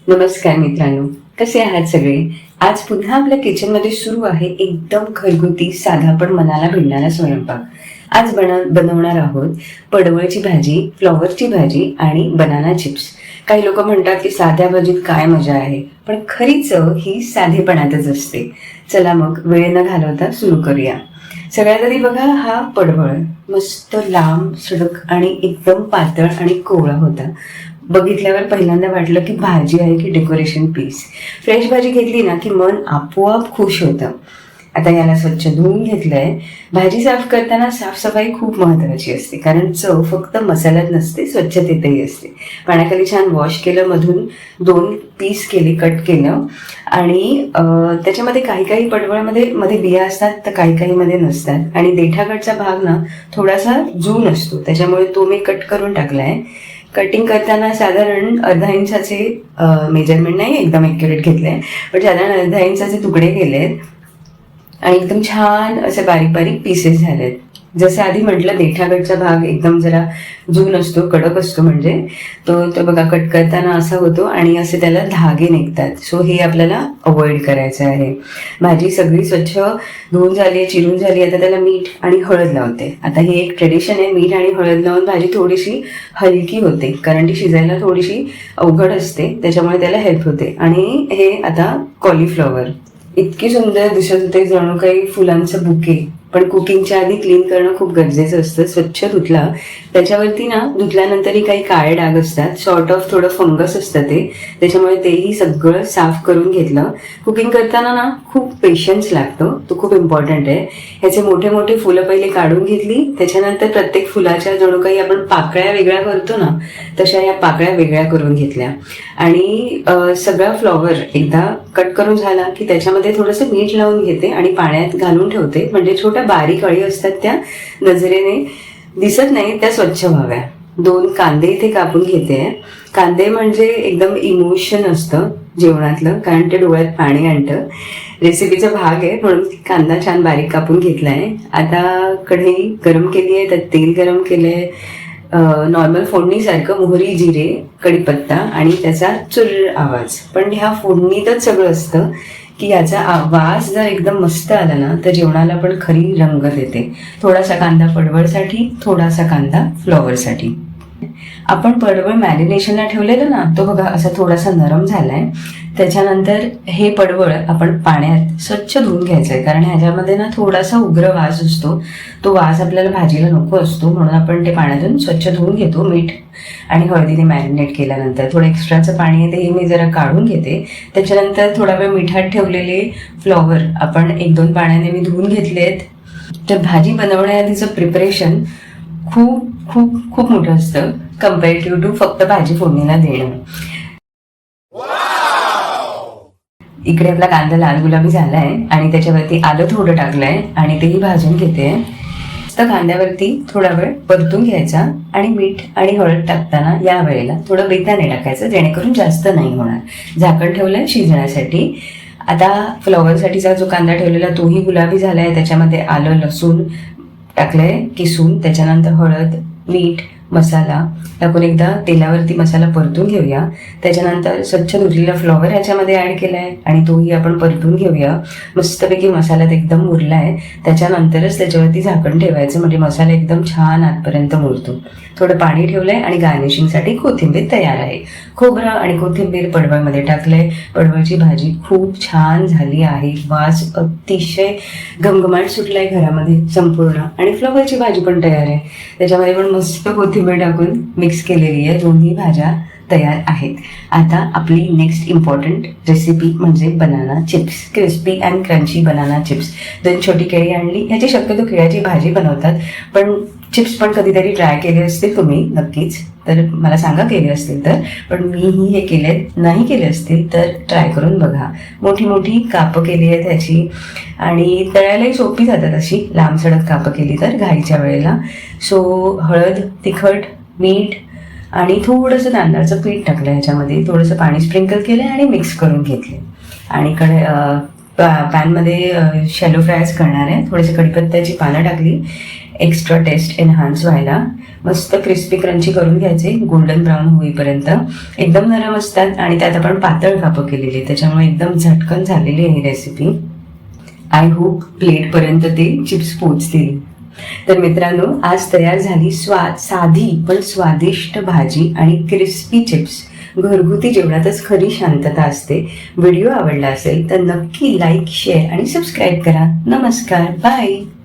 नमस्कार मित्रांनो, कसे आहात सगळे? आज पुन्हा आपल्या किचनमध्ये सुरू आहे एकदम घरगुती साधा पण मनाला भिडणारा स्वयंपाक. आज बनवणार आहोत पडवळची भाजी, फ्लॉवरची भाजी आणि बनाना चिप्स. काही लोक म्हणतात की साध्या भाजीत काय मजा आहे, पण खरी चव ही साधेपणातच असते. चला मग वेळ न घालवता सुरू करूया. सगळ्यात आधी बघा, हा पडवळ मस्त लांब सडक आणि एकदम पातळ आणि कोवळा होता. बघितल्यावर पहिल्यांदा वाटलं की भाजी आहे की डेकोरेशन पीस. फ्रेश भाजी घेतली ना की मन आपोआप खुश होतं. आता याला स्वच्छ धुवून घेतलंय. भाजी साफ करताना साफसफाई खूप महत्वाची असते, कारण चव फक्त मसाल्यात नसते, स्वच्छतेतही असते. पाण्याखाली छान वॉश केलं, मधून 2 पीस केले, कट केलं. आणि त्याच्यामध्ये काही काही पडवळमध्ये मध्ये बिया असतात तर काही काही मध्ये नसतात. आणि देठाकडचा भाग ना थोडासा जून असतो, त्याच्यामुळे तो मी कट करून टाकलाय. कटिंग करताना साधारण अर्धा इंचाचे मेजरमेंट नाही एकदम ॲक्युरेट घेतलंय, पण साधारण अर्धा इंचाचे तुकडे केलेत आणि एकदम छान असे बारीक बारीक पीसेस झालेत. जसं आधी म्हटलं, देठाकडचा भाग एकदम जरा जून असतो, कडक असतो, म्हणजे तो बघा कट करताना असा होतो आणि असे त्याला धागे निघतात. सो हे आपल्याला अवॉइड करायचं आहे. भाजी सगळी स्वच्छ धुवून झाली आहे, चिरून झाली. आता त्याला मीठ आणि हळद लावते. आता हे एक ट्रेडिशन आहे, मीठ आणि हळद लावून भाजी थोडीशी हलकी होते, कारण ती शिजायला थोडीशी अवघड असते, त्याच्यामुळे त्याला हेल्प होते. आणि हे आता कॉलीफ्लॉवर इतकी सुंदर दिसत होते, जणू काही फुलांचं बुके. पण कुकिंगच्या आधी क्लीन करणं खूप गरजेचं असतं. स्वच्छ धुतला, त्याच्यावरती ना धुतल्यानंतरही काही काळे डाग असतात, सॉर्ट ऑफ थोडं फंगस असतं ते, त्याच्यामुळे तेही सगळं साफ करून घेतलं. कुकिंग करताना ना खूप पेशन्स लागतो, तो खूप इम्पॉर्टंट आहे. ह्याचे मोठे मोठे फुलं पहिले काढून घेतली, त्याच्यानंतर प्रत्येक फुलाच्या जणू काही आपण पाकळ्या वेगळ्या करतो ना, तशा या पाकळ्या वेगळ्या करून घेतल्या. आणि सगळा फ्लॉवर एकदा कट करून झाला की त्याच्यामध्ये थोडंसं मीठ लावून घेते आणि पाण्यात घालून ठेवते, म्हणजे छोट्या बारीक अळी असतात त्या नजरेने दिसत नाही, त्या स्वच्छ व्हाव्या. 2 कांदे इथे कापून घेते. कांदे म्हणजे एकदम इमोशन असतं जेवणातलं, कारण ते डोळ्यात पाणी आणतं. रेसिपीचा भाग आहे म्हणून कांदा छान बारीक कापून घेतलाय. आता कढई गरम केली आहे, त्यात तेल गरम केलंय. नॉर्मल फोडणीसारखं मोहरी, जिरे, कढीपत्ता आणि त्याचा चुर्र आवाज. पण ह्या फोडणीतच सगळं असतं की याचा वास जर एकदम मस्त आला ना तर जेवणाला पण खरी रंगत येते. थोडासा कांदा पडवळसाठी, थोडासा कांदा फ्लॉवरसाठी. आपण पडवळ मॅरिनेशनला ठेवलेलं ना, तो बघा असा थोडासा नरम झालाय. त्याच्यानंतर हे पडवळ आपण पाण्यात स्वच्छ धुवून घ्यायचं आहे, कारण ह्याच्यामध्ये ना थोडासा उग्र वास असतो. तो वास आपल्याला भाजीला नको असतो, म्हणून आपण ते पाण्यातून स्वच्छ धुवून घेतो. मीठ आणि हळदीने मॅरिनेट केल्यानंतर थोडं एक्स्ट्राचं पाणी आहे ते मी जरा काढून घेते. त्याच्यानंतर थोडा वेळ मिठात ठेवलेले फ्लॉवर आपण 1-2 पाण्याने मी धुवून घेतलेत. तर भाजी बनवण्याआधीचं प्रिपरेशन खूप खूप खूप मोठं असतं कम्पॅरेटिव्ह टू फक्त भाजी फोडणीला देणं. इकडे आपला कांदा लाल गुलाबी झालाय आणि त्याच्यावरती आलं थोडं टाकलंय आणि तेही भाजून घेते. तर कांद्यावरती थोडा वेळ परतून घ्यायचा आणि मीठ आणि हळद टाकताना या वेळेला थोडं बेताने टाकायचं, जेणेकरून जास्त नाही होणार. झाकण ठेवलंय शिजण्यासाठी. आता फ्लॉवरसाठीचा जो कांदा ठेवलेला तोही गुलाबी झालाय. त्याच्यामध्ये आलं लसूण टाकलंय किसून, त्याच्यानंतर हळद, मीठ, मसाला टाकून एकदा तेलावरती मसाला परतून घेऊया. त्याच्यानंतर स्वच्छ धुतलेला फ्लॉवर ह्याच्यामध्ये ॲड केलाय आणि तोही आपण परतून घेऊया. मस्तपैकी मसाल्यात एकदम मुरलाय. त्याच्यानंतरच त्याच्यावरती झाकण ठेवायचं, म्हणजे मसाला एकदम छान आतपर्यंत मुरतो. थोडं पाणी ठेवलंय आणि गार्निशिंगसाठी कोथिंबीर तयार आहे. खोबरं आणि कोथिंबीर पडवळमध्ये टाकलंय. पडवळची भाजी खूप छान झाली आहे. वास अतिशय घमघमाट सुटलाय घरामध्ये संपूर्ण. आणि फ्लॉवरची भाजी पण तयार आहे, त्याच्यामध्ये पण मस्त कोथिंबीर टाकून मिक्स केलेली आहे. दोन्ही भाज्या तयार आहेत. आता आपली नेक्स्ट इम्पॉर्टंट रेसिपी म्हणजे banana chips. Crispy and crunchy banana chips. 2 छोटी केळी आणली. ह्याची शक्यतो केळ्याची भाजी बनवतात, पण चिप्स पण कधीतरी ट्राय केले असतील तुम्ही नक्कीच, तर मला सांगा केले असतील तर. पण मीही हे केलेत, नाही केले असतील तर ट्राय करून बघा. मोठी मोठी कापं केली आहेत ह्याची आणि तळायलाही सोपी जातात अशी लांब सडक कापं केली तर घाईच्या वेळेला. सो हळद, तिखट, मीठ आणि थोडंसं तांदळाचं पीठ टाकलं. ह्याच्यामध्ये थोडंसं पाणी स्प्रिंकल केलं आणि मिक्स करून घेतले. आणि पॅनमध्ये शॅलो फ्रायज करणार आहे. थोडेसे कढीपत्त्याची पानं टाकली. एक्स्ट्रा टेस्ट एनहान्स व्हायला. मस्त क्रिस्पी क्रंची करून घ्यायचे गोल्डन ब्राऊन होईपर्यंत. एकदम नरम असतात आणि त्यात आपण पातळ कापं केलेली, त्याच्यामुळे एकदम झटकन झालेली आहे ही रेसिपी. आय होप प्लेटपर्यंत ते चिप्स पोचतील. तर मित्रांनो, आज तयार झाली साधी पण स्वादिष्ट भाजी आणि क्रिस्पी चिप्स. घरगुती जेवणातच खरी शांतता असते. व्हिडिओ आवडला असेल तर नक्की लाईक, शेअर आणि सबस्क्राईब करा. नमस्कार, बाय.